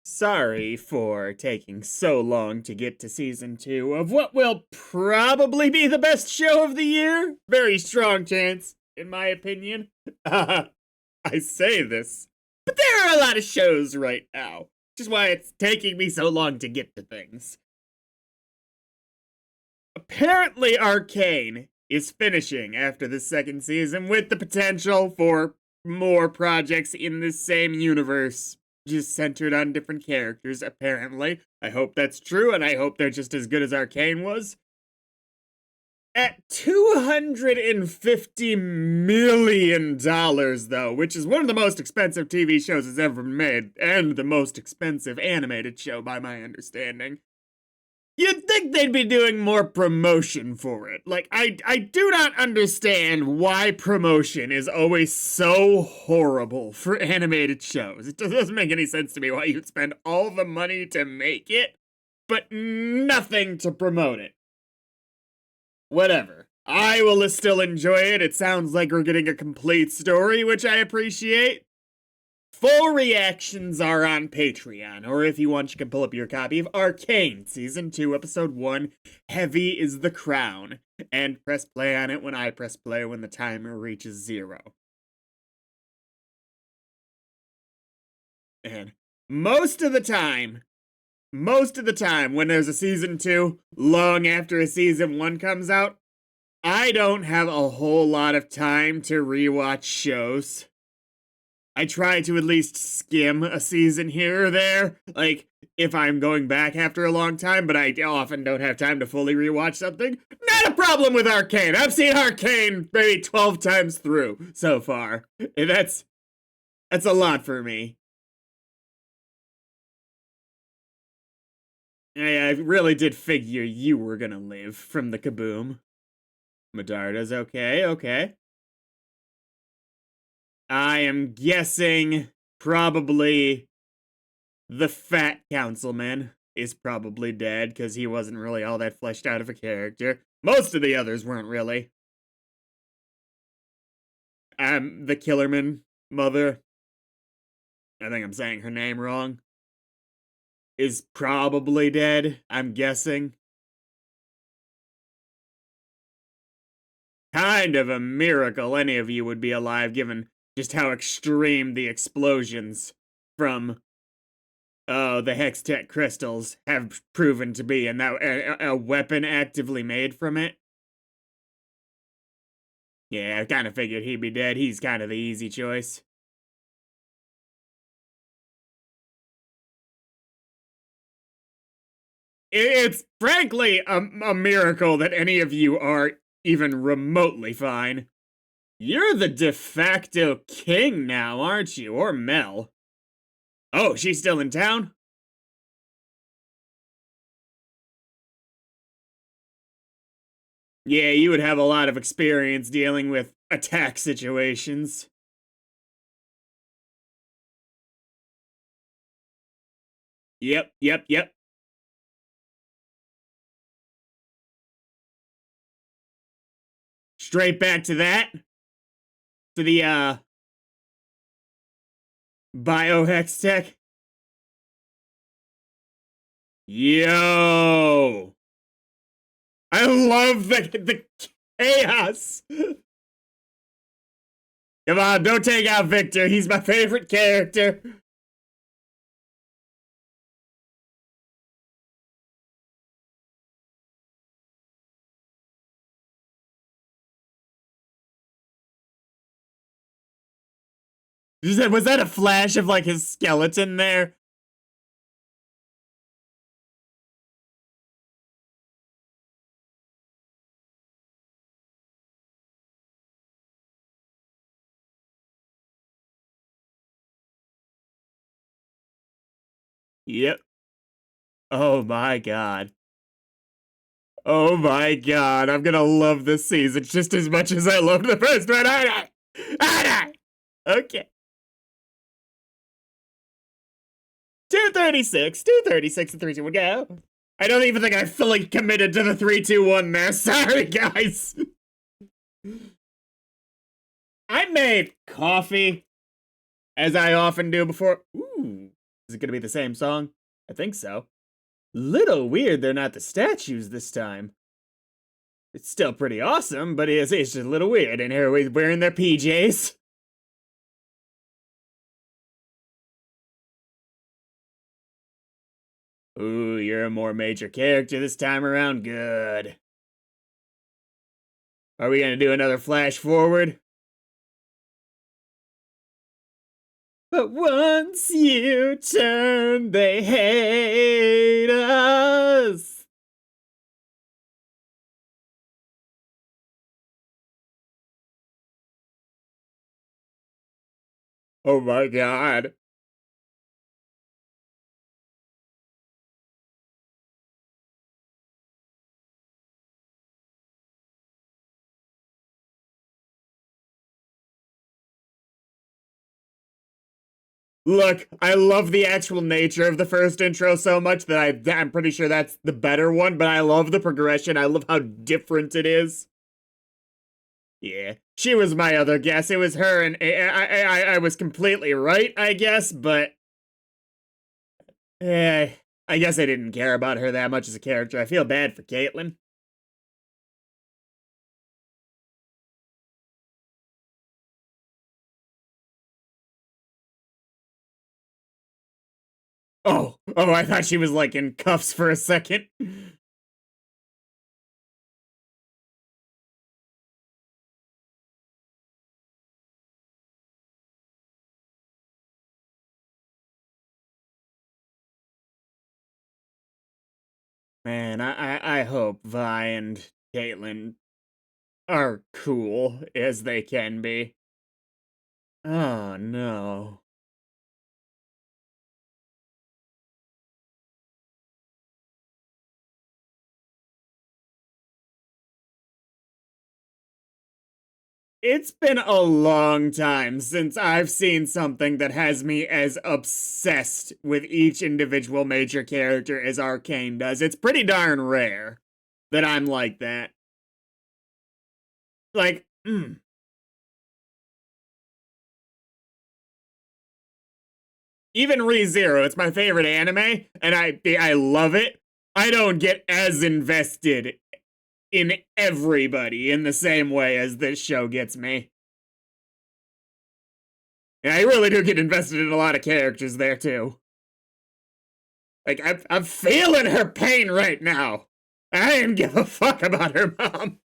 Sorry for taking so long to get to season 2 of what will probably be the best show of the year. Very strong chance, in my opinion. I say this, but there are a lot of shows right now, which is why it's taking me so long to get to things. Apparently, Arcane is finishing after the second season with the potential for more projects in the same universe, just centered on different characters, apparently. I hope that's true, and I hope they're just as good as Arcane was. At $250 million, though, which is one of the most expensive TV shows that's ever been made, and the most expensive animated show, by my understanding. You'd think they'd be doing more promotion for it. Like, I do not understand why promotion is always so horrible for animated shows. It doesn't make any sense to me why you'd spend all the money to make it, but nothing to promote it. Whatever. I will still enjoy it. It sounds like we're getting a complete story, which I appreciate. Full reactions are on Patreon, or if you want, you can pull up your copy of Arcane, Season 2, Episode 1, Heavy is the Crown, and press play on it when I press play when the timer reaches 0. And most of the time, when there's a Season 2, long after a Season 1 comes out, I don't have a whole lot of time to rewatch shows. I try to at least skim a season here or there, like, if I'm going back after a long time, but I often don't have time to fully rewatch something. Not a problem with Arcane. I've seen Arcane maybe 12 times through so far. And that's a lot for me. I really did figure you were gonna live from the kaboom. Medarda's okay. I am guessing probably the fat councilman is probably dead, because he wasn't really all that fleshed out of a character. Most of the others weren't really. The Killerman mother, I think I'm saying her name wrong, is probably dead, I'm guessing. Kind of a miracle any of you would be alive, given just how extreme the explosions from the Hextech crystals have proven to be, and now a weapon actively made from it. Yeah, I kind of figured he'd be dead. He's kind of the easy choice. It's frankly a miracle that any of you are even remotely fine. You're the de facto king now, aren't you? Or Mel. Oh, she's still in town? Yeah, you would have a lot of experience dealing with attack situations. Yep. Straight back to that. To the, biohex tech. Yo! I love the chaos! Come on, don't take out Victor. He's my favorite character. Was that a flash of, like, his skeleton there? Yep. Oh my god. Oh my god, I'm gonna love this season just as much as I loved the first one, aren't I? Aren't I? Okay. 236 and 3, 2, 1, go. I don't even think I fully committed to the 3, 2, 1 there. Sorry, guys. I made coffee, as I often do before. Ooh, Is it gonna be the same song? I think so. Little weird they're not the statues this time. It's still pretty awesome, but it's just a little weird. And here we're wearing their PJs. Ooh, you're a more major character this time around. Good. Are we gonna do another flash forward? But once you turn, they hate us. Oh my god. Look, I love the actual nature of the first intro so much that I'm pretty sure that's the better one, but I love the progression. I love how different it is. Yeah, she was my other guess. It was her, and I was completely right, I guess, but I guess I didn't care about her that much as a character. I feel bad for Caitlyn. Oh, I thought she was like in cuffs for a second. Man, I hope Vi and Caitlyn are cool as they can be. Oh no. It's been a long time since I've seen something that has me as obsessed with each individual major character as Arcane does. It's pretty darn rare that I'm like that. Like, even ReZero, it's my favorite anime, and I love it. I don't get as invested in everybody in the same way as this show gets me. And I really do get invested in a lot of characters there too. Like I'm feeling her pain right now. I didn't give a fuck about her mom.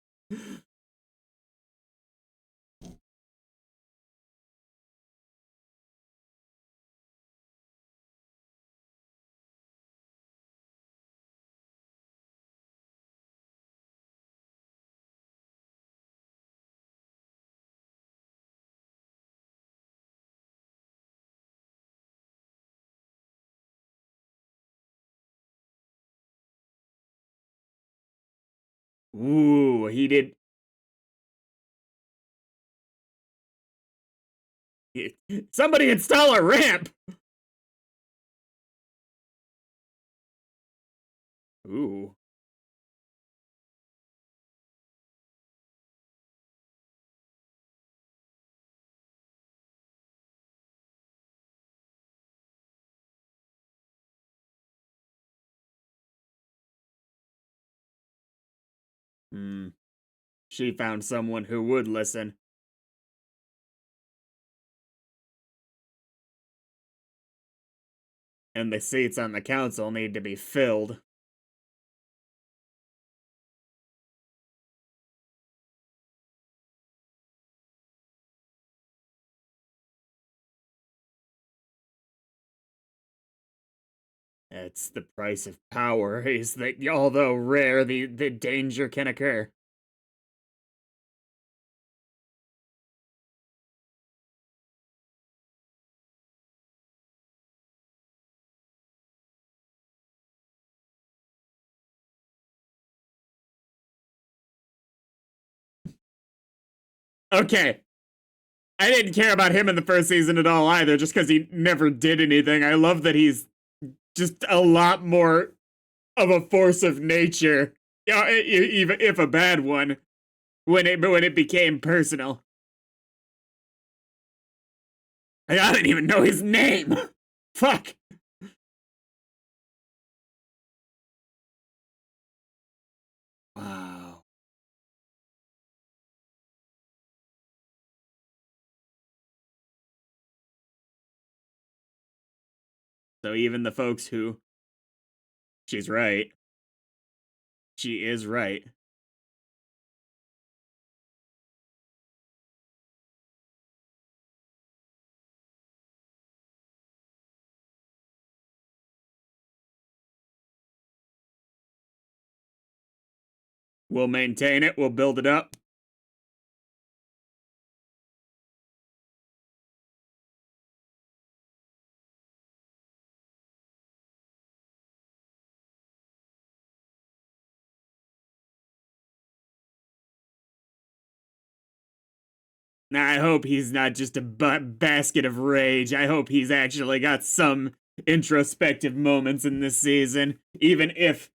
Ooh, he did. Somebody install a ramp. Ooh. Hmm. She found someone who would listen. And the seats on the council need to be filled. That's the price of power, is that although rare, the danger can occur. Okay, I didn't care about him in the first season at all either, just because he never did anything. I love that he's just a lot more of a force of nature, even if a bad one, when it became personal. I didn't even know his name. Fuck. So even the folks who, she's right. She is right. We'll maintain it. We'll build it up. Now, I hope he's not just a basket of rage. I hope he's actually got some introspective moments in this season, even if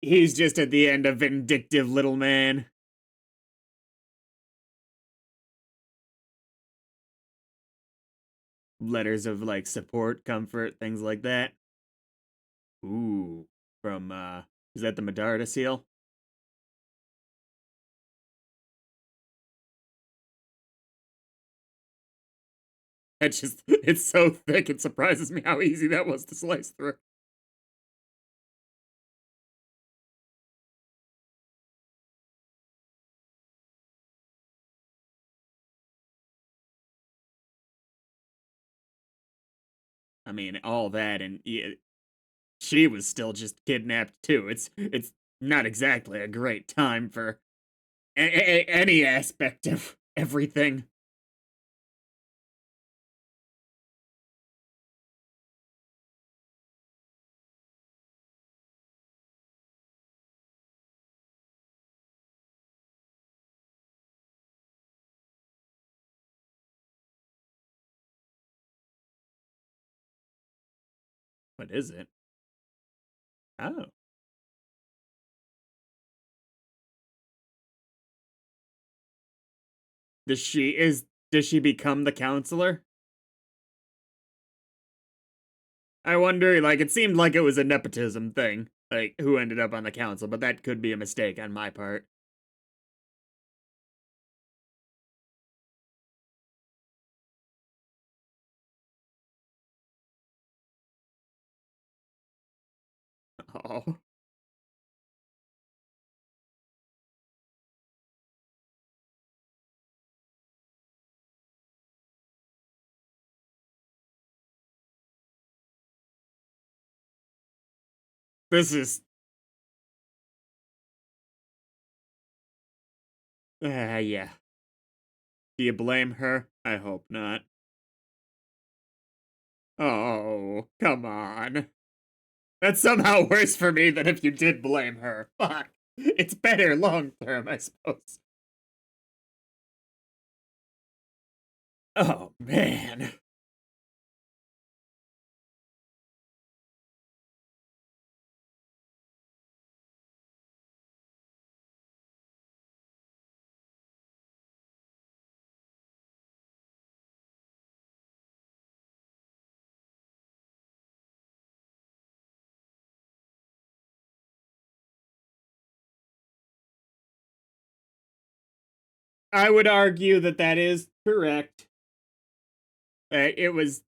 he's just at the end a vindictive little man. Letters of like support, comfort, things like that. Ooh, from is that the Medarda seal? It's just it's so thick it surprises me how easy that was to slice through. I mean, all that and yeah, she was still just kidnapped too. It's not exactly a great time for any aspect of everything. What is it? Oh, does she become the counselor? I wonder. Like, it seemed like it was a nepotism thing, like who ended up on the council, but that could be a mistake on my part. Oh, this is. Yeah. Do you blame her? I hope not. Oh, come on. That's somehow worse for me than if you did blame her. Fuck. It's better long term, I suppose. Oh, man. I would argue that that is correct. It was.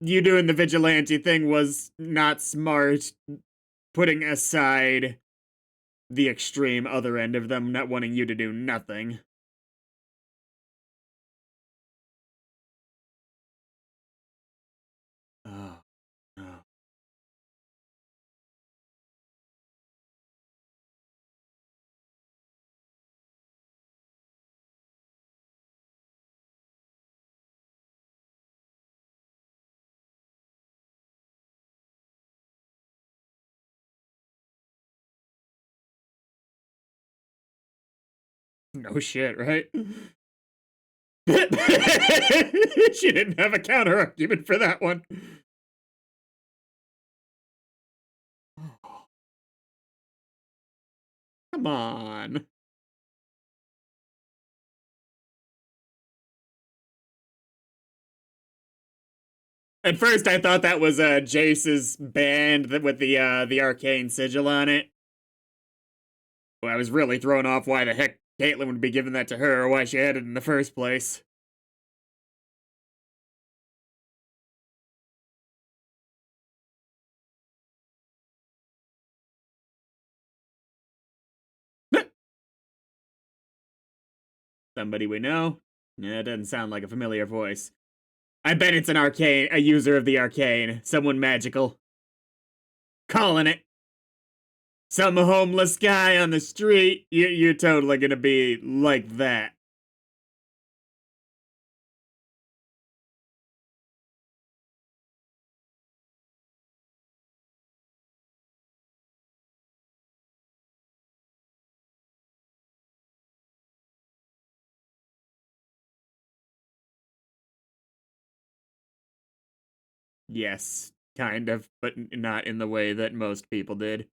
You doing the vigilante thing was not smart, putting aside the extreme other end of them not wanting you to do nothing. Oh, no. No shit, right? She didn't have a counter argument for that one. Come on. At first, I thought that was Jace's band with the arcane sigil on it. Well, I was really thrown off why the heck Caitlyn would be giving that to her, or why she had it in the first place. Somebody we know? Yeah, it doesn't sound like a familiar voice. I bet it's an Arcane, a user of the Arcane. Someone magical. Calling it. Some homeless guy on the street. You're totally gonna be like that. Yes, kind of, but not in the way that most people did.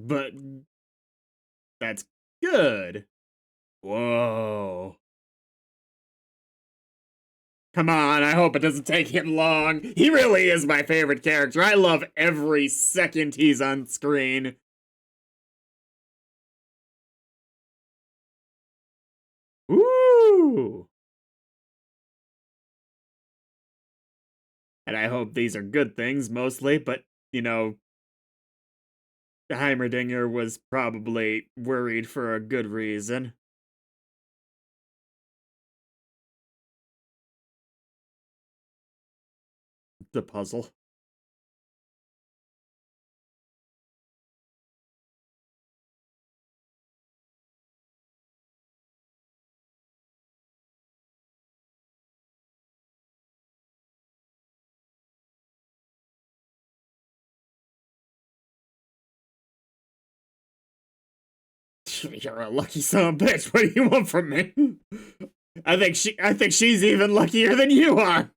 But that's good. Whoa. Come on, I hope it doesn't take him long. He really is my favorite character. I love every second he's on screen. Ooh. And I hope these are good things mostly, but, you know, Heimerdinger was probably worried for a good reason. The puzzle. You're a lucky son of a bitch. What do you want from me? I think she's even luckier than you are.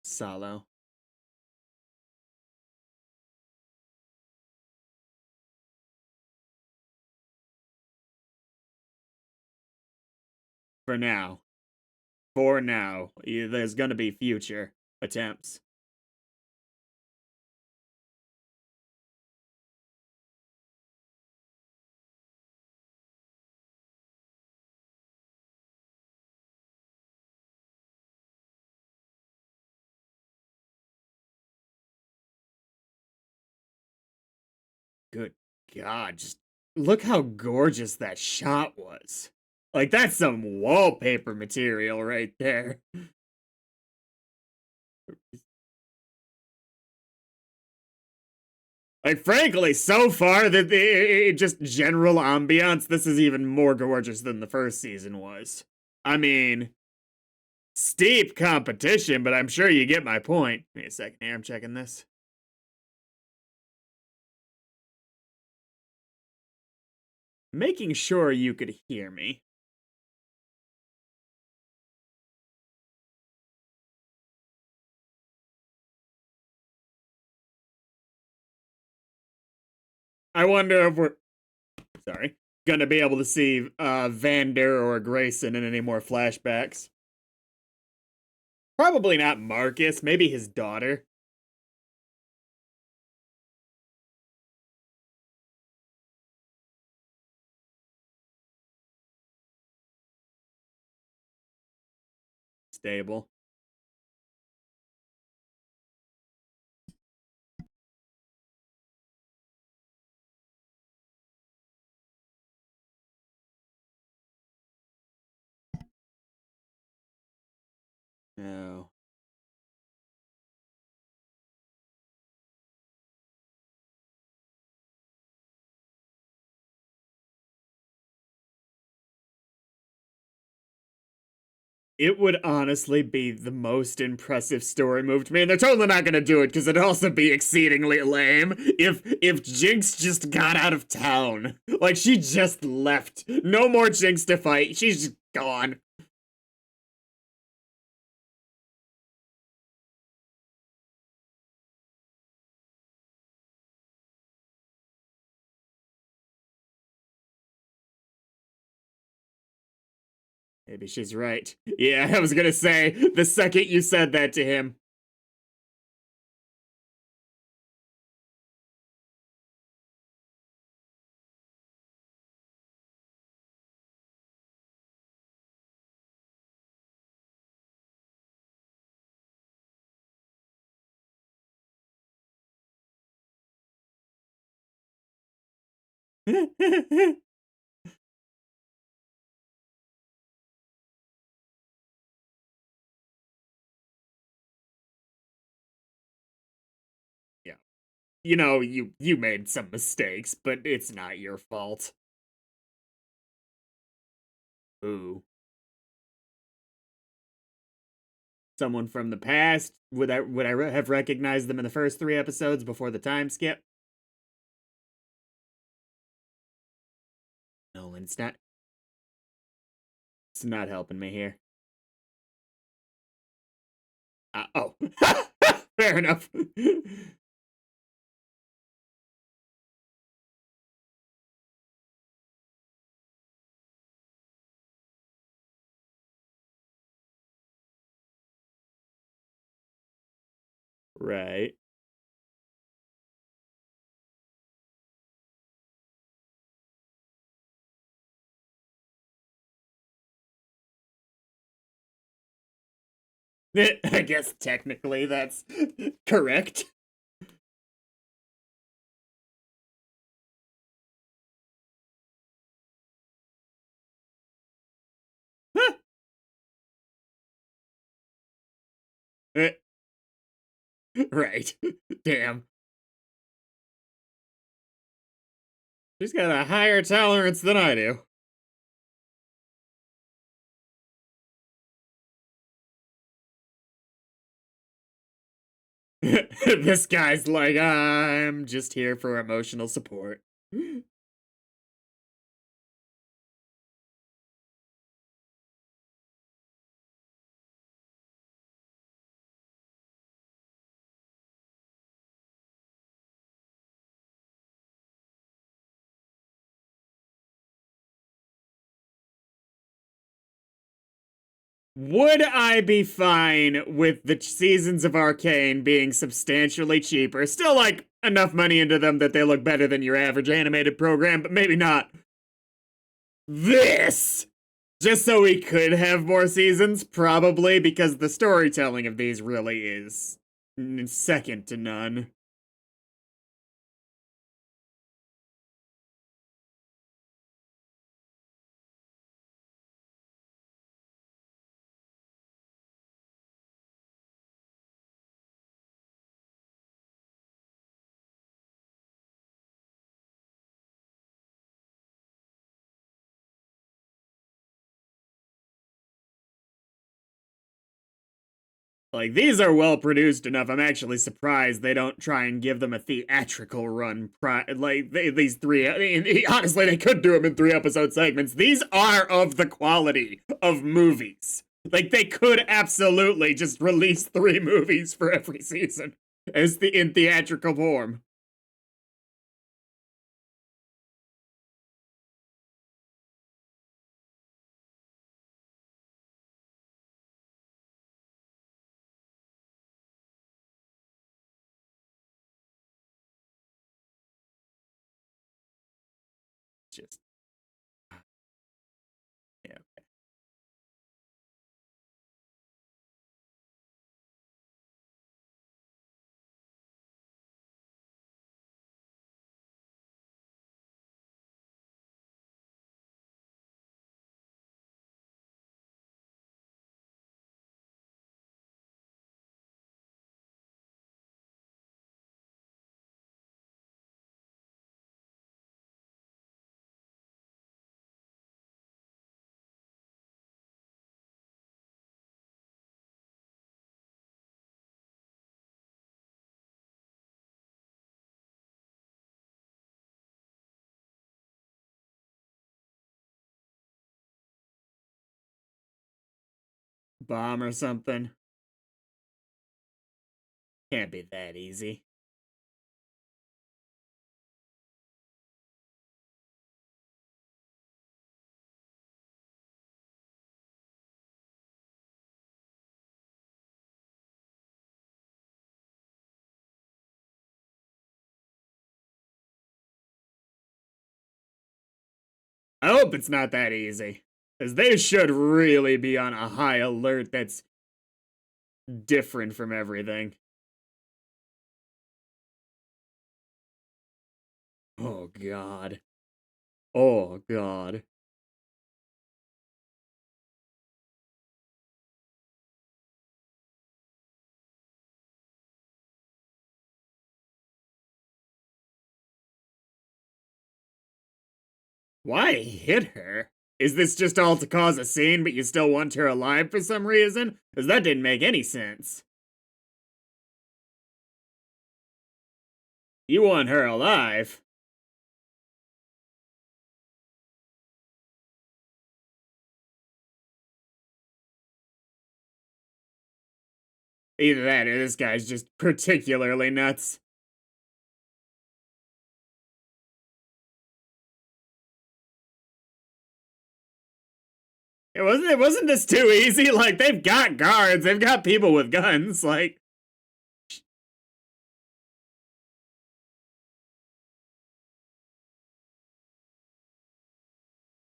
Salo. For now. For now. There's gonna be future attempts. Good God, just look how gorgeous that shot was. Like, that's some wallpaper material right there. Like, frankly, so far, just general ambiance, this is even more gorgeous than the first season was. I mean, steep competition, but I'm sure you get my point. Wait a second here, I'm checking this. Making sure you could hear me. I wonder if we're, sorry, gonna be able to see Vander or Grayson in any more flashbacks. Probably not Marcus, maybe his daughter. Stable. No. It would honestly be the most impressive story move to me, and they're totally not gonna do it because it'd also be exceedingly lame if Jinx just got out of town. Like, she just left. No more Jinx to fight. She's just gone. Maybe she's right. Yeah, I was gonna say, the second you said that to him. Yeah. You know, you made some mistakes, but it's not your fault. Ooh. Someone from the past? Would I have recognized them in the first 3 episodes before the time skip? No, and it's not helping me here. Oh. Fair enough. Right. I guess technically that's correct. Right. Damn. She's got a higher tolerance than I do. This guy's like, I'm just here for emotional support. Would I be fine with the seasons of Arcane being substantially cheaper? Still, like, enough money into them that they look better than your average animated program, but maybe not this! Just so we could have more seasons? Probably, because the storytelling of these really is second to none. Like, these are well produced enough. I'm actually surprised they don't try and give them a theatrical run. These three, I mean, honestly, they could do them in 3 episode segments. These are of the quality of movies. Like, they could absolutely just release 3 movies for every season as in theatrical form. Just, yeah. Bomb or something. Can't be that easy. I hope it's not that easy. Because they should really be on a high alert that's different from everything. Oh, God. Oh, God. Why hit her? Is this just all to cause a scene, but you still want her alive for some reason? Because that didn't make any sense. You want her alive. Either that or this guy's just particularly nuts. It wasn't this too easy? Like, they've got guards, they've got people with guns, like.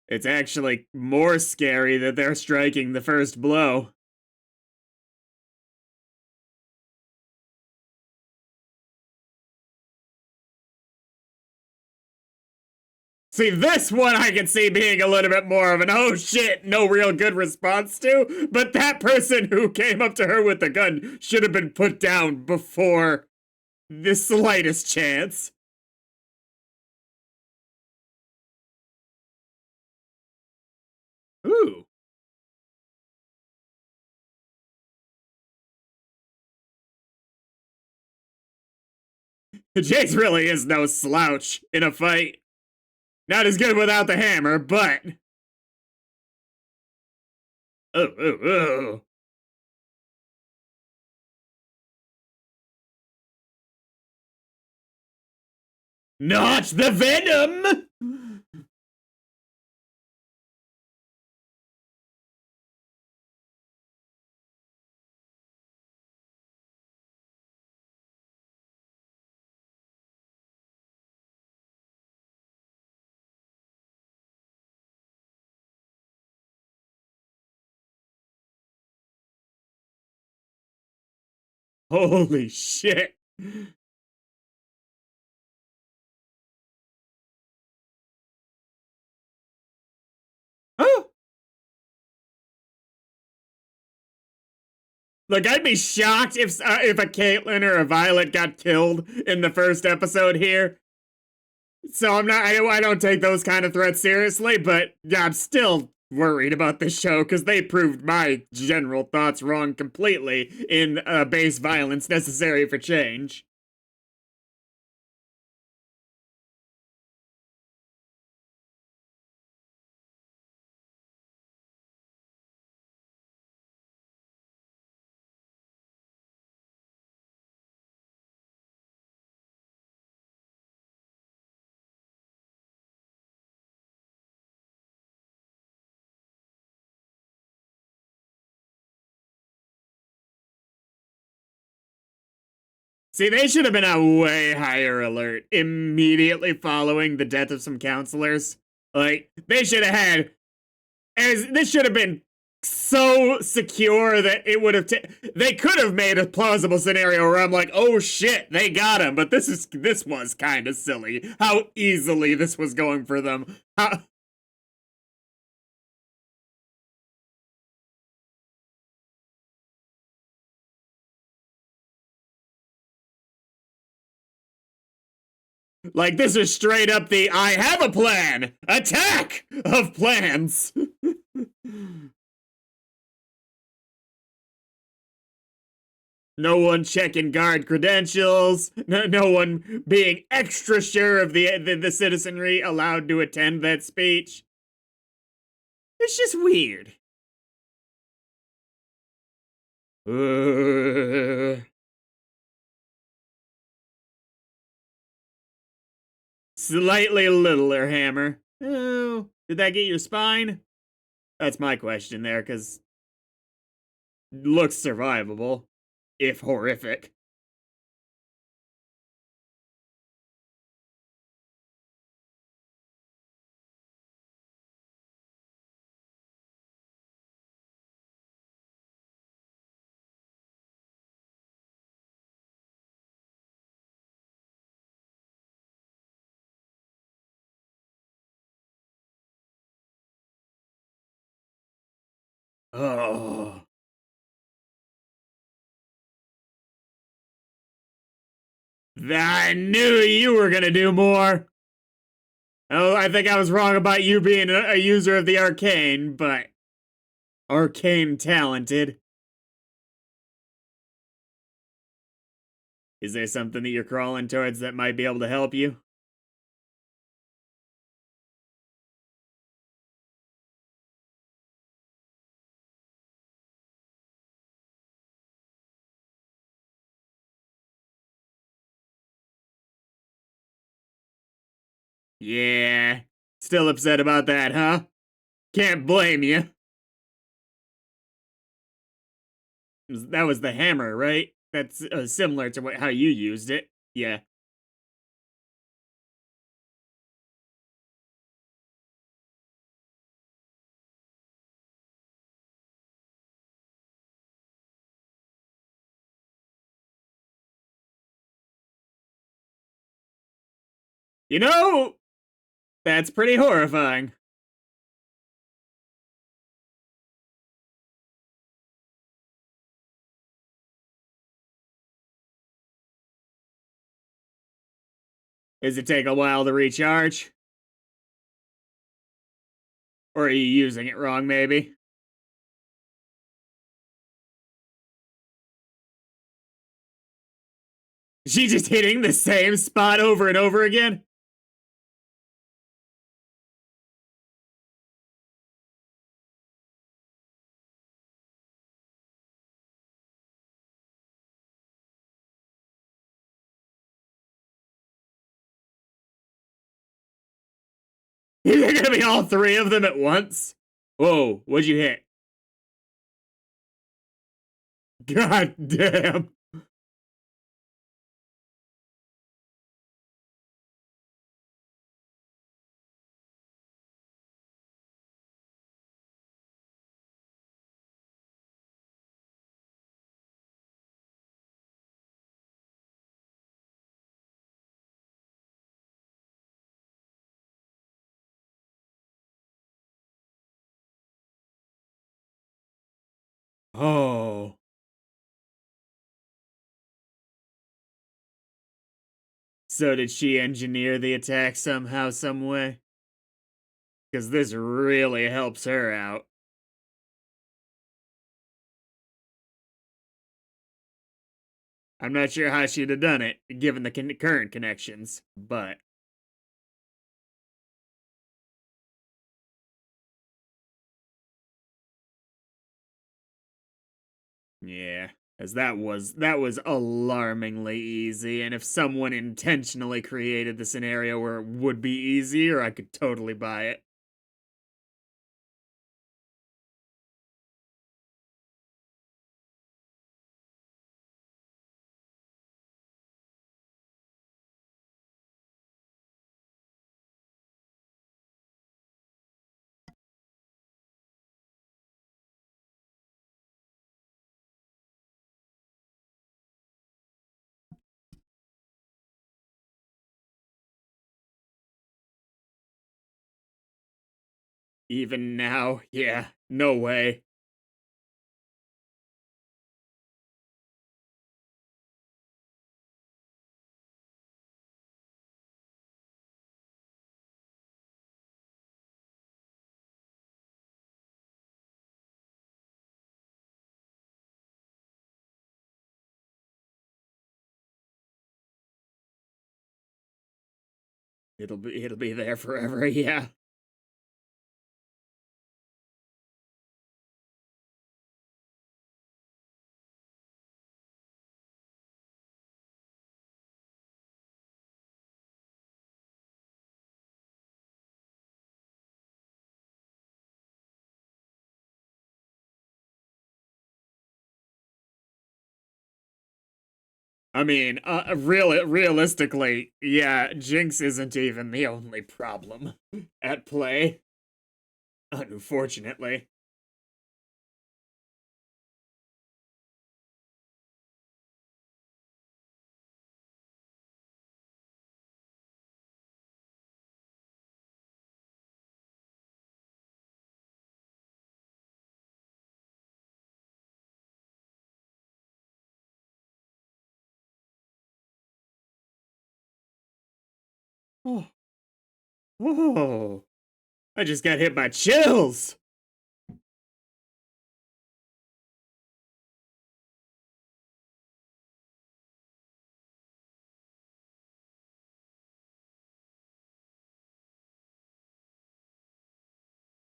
It's actually more scary that they're striking the first blow. See, this one I can see being a little bit more of an oh shit, no real good response to, but that person who came up to her with the gun should have been put down before the slightest chance. Ooh. Jace really is no slouch in a fight. Not as good without the hammer, but. Oh, oh, oh. Not the venom! Holy shit. Oh! Like, I'd be shocked if a Caitlyn or a Violet got killed in the first episode here. So I don't take those kind of threats seriously, but yeah, I'm still worried about this show because they proved my general thoughts wrong completely in base violence necessary for change. See, they should have been a way higher alert immediately following the death of some counselors. Like, they should have had, as this should have been so secure that it would have, they could have made a plausible scenario where I'm like, oh shit, they got him, but this was kind of silly. How easily this was going for them. How, like, this is straight up the I have a plan! Attack! Of plans! No one checking guard credentials. No one being extra sure of the citizenry allowed to attend that speech. It's just weird. Slightly littler hammer. Oh, did that get your spine? That's my question there, because looks survivable, if horrific. Oh. I knew you were gonna do more. Oh, I think I was wrong about you being a user of the Arcane, but Arcane talented. Is there something that you're crawling towards that might be able to help you? Yeah. Still upset about that, huh? Can't blame you. That was the hammer, right? That's similar to how you used it. Yeah. You know, that's pretty horrifying. Does it take a while to recharge? Or are you using it wrong, maybe? She just hitting the same spot over and over again? Is it gonna be all three of them at once? Whoa, what'd you hit? God damn. Oh. So did she engineer the attack somehow, some way? Because this really helps her out. I'm not sure how she'd have done it, given the current connections, but yeah, as that was alarmingly easy. And if someone intentionally created the scenario where it would be easier, I could totally buy it. Even now, yeah, no way. It'll be there forever. Yeah. I mean, realistically, yeah, Jinx isn't even the only problem at play. Unfortunately. Oh. Oh. I just got hit by chills.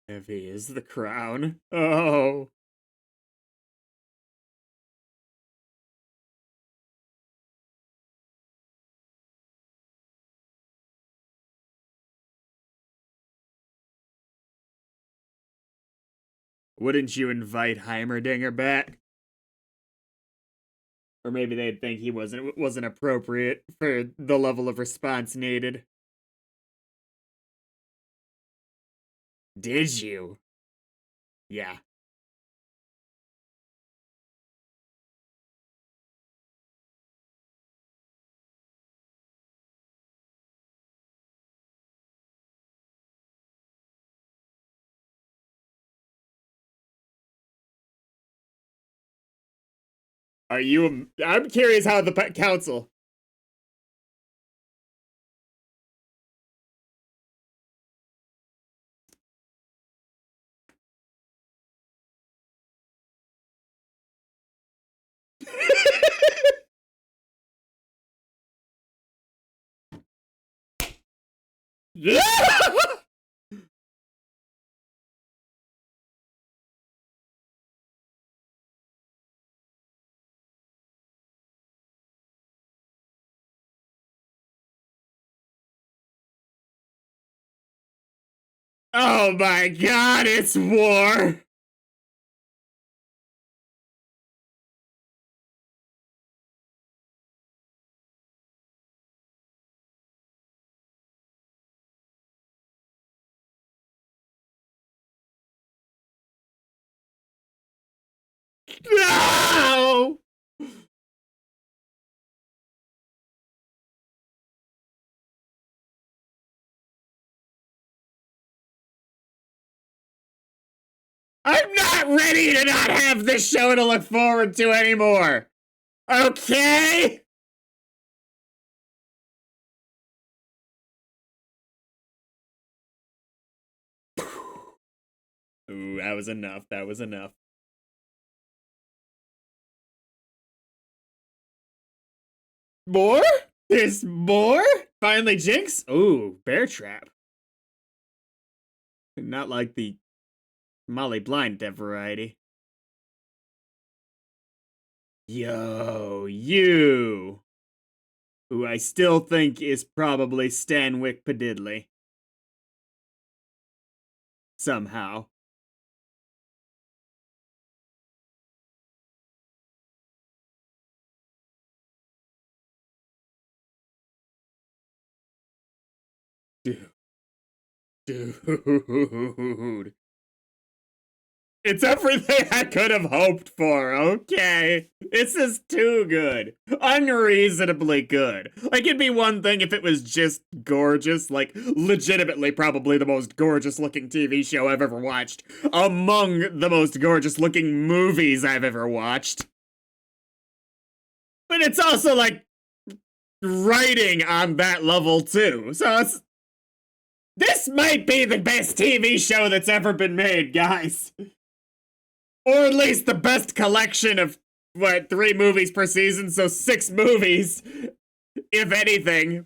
Heavy is the crown. Oh. Wouldn't you invite Heimerdinger back? Or maybe they'd think he wasn't appropriate for the level of response needed. Did you? Yeah. Are you? I'm curious how the council. Oh my god, it's war! No! I'm not ready to not have this show to look forward to anymore! Okay? Ooh, that was enough. That was enough. More? There's more? Finally, Jinx? Ooh, bear trap. Not like the Molly Blind Dev variety. Yo, you! Who I still think is probably Stanwyck Padidley. Somehow. Dude. Dude. It's everything I could have hoped for, okay? This is too good. Unreasonably good. Like, it'd be one thing if it was just gorgeous, like, legitimately probably the most gorgeous looking TV show I've ever watched. Among the most gorgeous looking movies I've ever watched. But it's also, like, writing on that level, too. So it's... This might be the best TV show that's ever been made, guys. Or at least the best collection of, what, 3 movies per season, so 6 movies, if anything.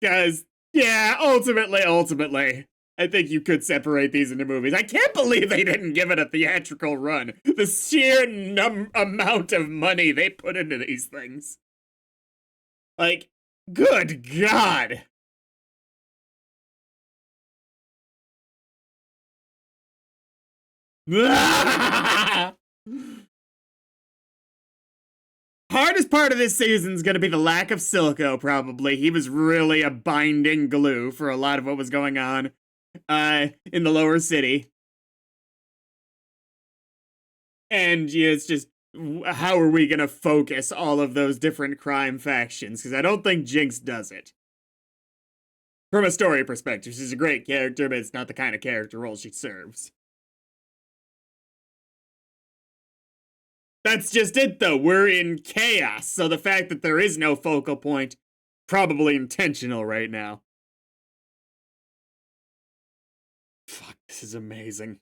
Because, yeah, ultimately, I think you could separate these into movies. I can't believe they didn't give it a theatrical run. The sheer amount of money they put into these things. Like, good God. Hardest part of this season is going to be the lack of Silco, probably. He was really a binding glue for a lot of what was going on in the lower city. And yeah, it's just, how are we going to focus all of those different crime factions? Because I don't think Jinx does it. From a story perspective, she's a great character, but it's not the kind of character role she serves. That's just it, though. We're in chaos, so the fact that there is no focal point, probably intentional right now. This is amazing.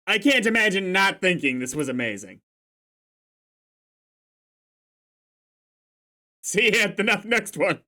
I can't imagine not thinking this was amazing. See you at the next one.